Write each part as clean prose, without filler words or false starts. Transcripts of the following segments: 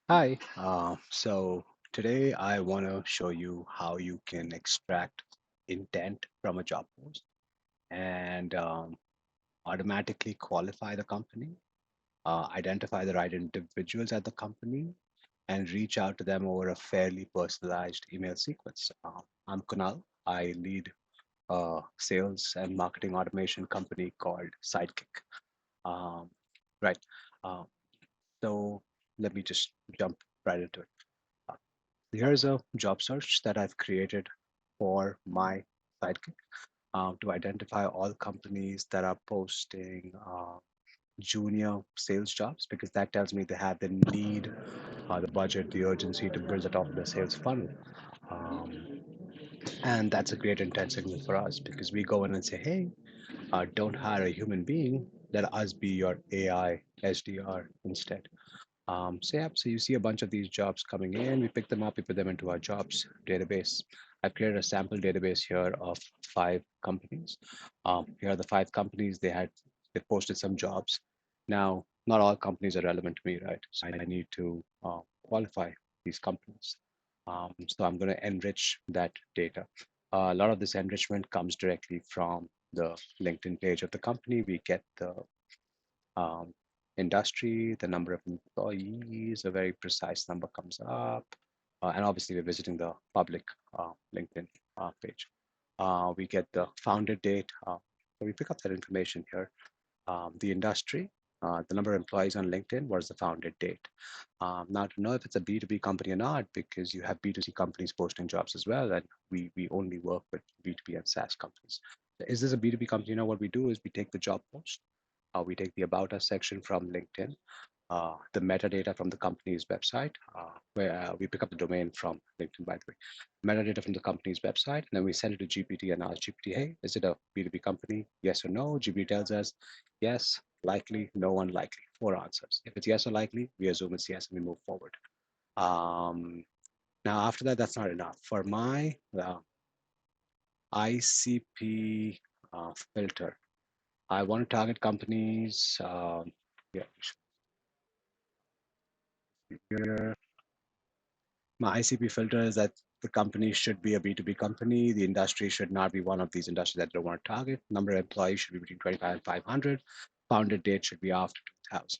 Hi. So today I want to show you how you can extract intent from a job post and automatically qualify the company, identify the right individuals at the company, and reach out to them over a fairly personalized email sequence. I'm Kunal. I lead a sales and marketing automation company called Sidekick. Um, right. Uh, so let me just jump right into it. Uh, Here's a job search that I've created for my sidekick to identify all companies that are posting junior sales jobs because that tells me they have the need, the budget, the urgency to build the top of the sales funnel. Um, and that's a great intent signal for us because we go in and say, hey, don't hire a human being, let us be your AI SDR instead. So you see a bunch of these jobs coming in. We pick them up, we put them into our jobs database. I've created a sample database here of 5 companies. Here are the 5 companies they posted some jobs. Now, not all companies are relevant to me, right? So I need to qualify these companies. So I'm going to enrich that data. A lot of this enrichment comes directly from the LinkedIn page of the company. We get the um, industry, the number of employees, a very precise number comes up. And obviously, we're visiting the public LinkedIn page. We get the founded date. So we pick up that information here. The industry, the number of employees on LinkedIn, what is the founded date? Now, to know if it's a B2B company or not, because you have B2C companies posting jobs as well, and we only work with B2B and SaaS companies. Is this a B2B company? You know, what we do is we take the job post, we take the About Us section from LinkedIn, the metadata from the company's website, where we pick up the domain from LinkedIn, by the way, metadata from the company's website, and then we send it to GPT and ask GPT, hey, is it a B2B company? Yes or no? GPT tells us, yes, likely, no, unlikely, 4 answers. If it's yes or likely, we assume it's yes and we move forward. Now, after that, that's not enough. For my ICP filter, I want to target companies. Yeah, here. My ICP filter is that the company should be a B2B company. The industry should not be one of these industries that I don't want to target. Number of employees should be between 25 and 500. Founded date should be after 2000.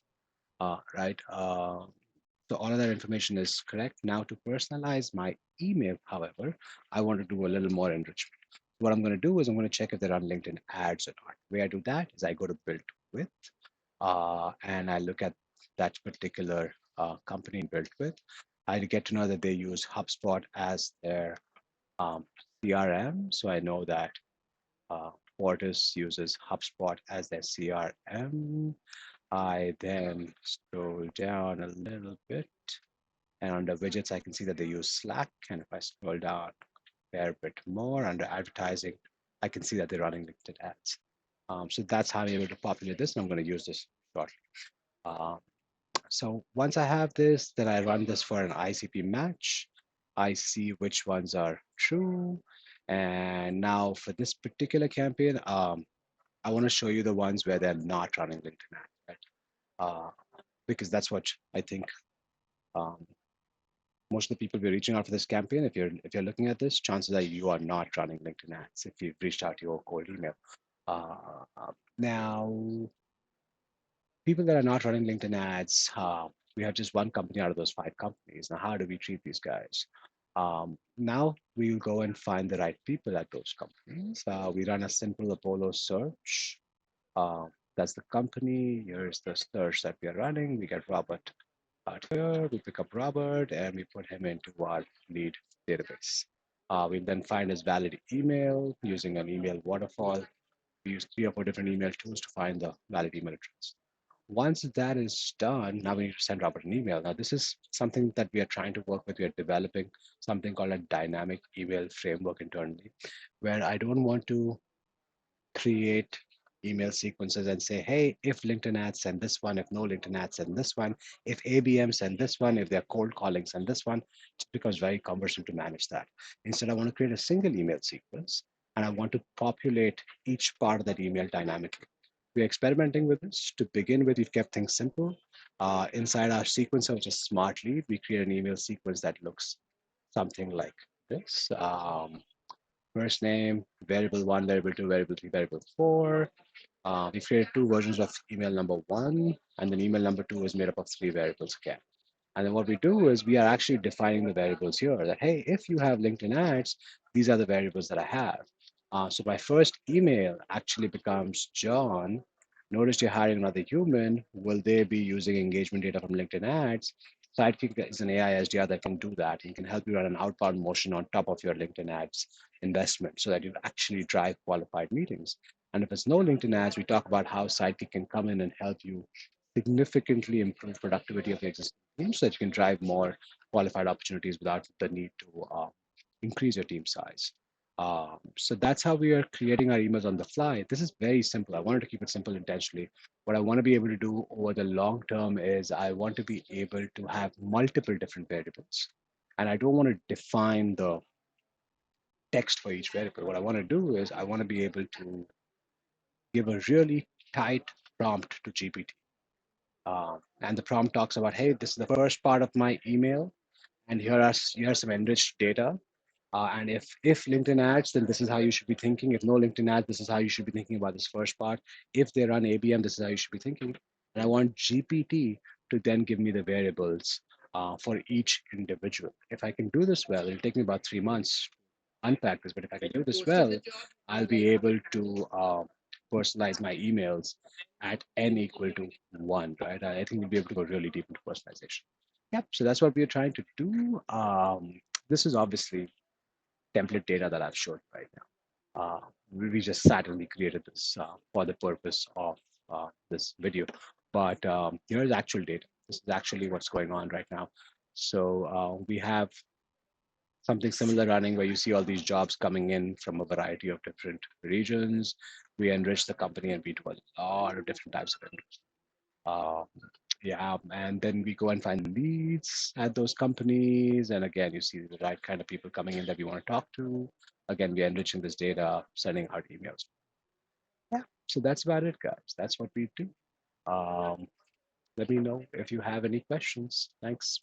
Right. So all of that information is correct. Now to personalize my email, however, I want to do a little more enrichment. What I'm going to do is I'm going to check if they're on LinkedIn ads or not. The way I do that is I go to build with, and I look at that particular company built with. I get to know that they use HubSpot as their um, CRM. So I know that Fortis uses HubSpot as their CRM. I then scroll down a little bit, and under widgets, I can see that they use Slack. And if I scroll down a fair bit more under advertising, I can see that they're running LinkedIn ads. So that's how I'm able to populate this, and I'm going to use this shortly. Um, so once I have this, then I run this for an ICP match. I see which ones are true. And now for this particular campaign, I want to show you the ones where they're not running LinkedIn ads, right? Because that's what I think um, most of the people we're reaching out for this campaign. If you're looking at this, chances are you are not running LinkedIn ads if you've reached out to your cold email. Now, people that are not running LinkedIn ads, we have just one company out of those 5 companies. Now, how do we treat these guys? Now we'll go and find the right people at those companies. We run a simple Apollo search. Uh, that's the company. Here's the search that we are running. We get Robert out here. We pick up Robert and we put him into our lead database. We then find his valid email using an email waterfall. We use 3 or 4 different email tools to find the valid email address. Once that is done, now we need to send Robert an email. Now, this is something that we are trying to work with. We are developing something called a dynamic email framework internally, where I don't want to create email sequences and say, hey, if LinkedIn ads, send this one. If no LinkedIn ads, send this one. If ABM, send this one. If they're cold calling, send this one. It becomes very cumbersome to manage that. Instead, I want to create a single email sequence and I want to populate each part of that email dynamically. We're experimenting with this. To begin with, we've kept things simple. Inside our sequencer, which is Smart Lead, we create an email sequence that looks something like this. First name, variable one, variable two, variable three, variable four. We created two versions of email number one, and then email number two is made up of three variables again. And then what we do is we are actually defining the variables here that, hey, if you have LinkedIn ads, these are the variables that I have. So my first email actually becomes John. Notice you're hiring another human. Will they be using engagement data from LinkedIn ads? Sidekick is an AI SDR that can do that. It can help you run an outbound motion on top of your LinkedIn ads investment so that you actually drive qualified meetings. And if it's no LinkedIn ads, we talk about how Sidekick can come in and help you significantly improve productivity of your existing team so that you can drive more qualified opportunities without the need to increase your team size. So that's how we are creating our emails on the fly. This is very simple. I wanted to keep it simple intentionally. What I want to be able to do over the long term is I want to be able to have multiple different variables. And I don't want to define the text for each variable. What I want to do is I want to be able to give a really tight prompt to GPT. And the prompt talks about, hey, this is the first part of my email, and here's some enriched data. And if LinkedIn ads, then this is how you should be thinking. If no LinkedIn ads, this is how you should be thinking about this first part. If they run ABM, this is how you should be thinking. And I want GPT to then give me the variables for each individual. If I can do this well, it'll take me about 3 months unpack this, but if I can do this well, I'll be able to personalize my emails at n equal to one, right? I think we'll be able to go really deep into personalization. Yep. So that's what we're trying to do. This is obviously template data that I've showed right now. We just sat and we created this for the purpose of this video. But here's actual data. This is actually what's going on right now. So we have something similar running where you see all these jobs coming in from a variety of different regions. We enrich the company and we do a lot of different types of enrichment. Uh, yeah, and then we go and find leads at those companies. And again, you see the right kind of people coming in that we want to talk to. Again, we're enriching this data, sending out emails. Yeah, so that's about it, guys. That's what we do. Um, Let me know if you have any questions. Thanks.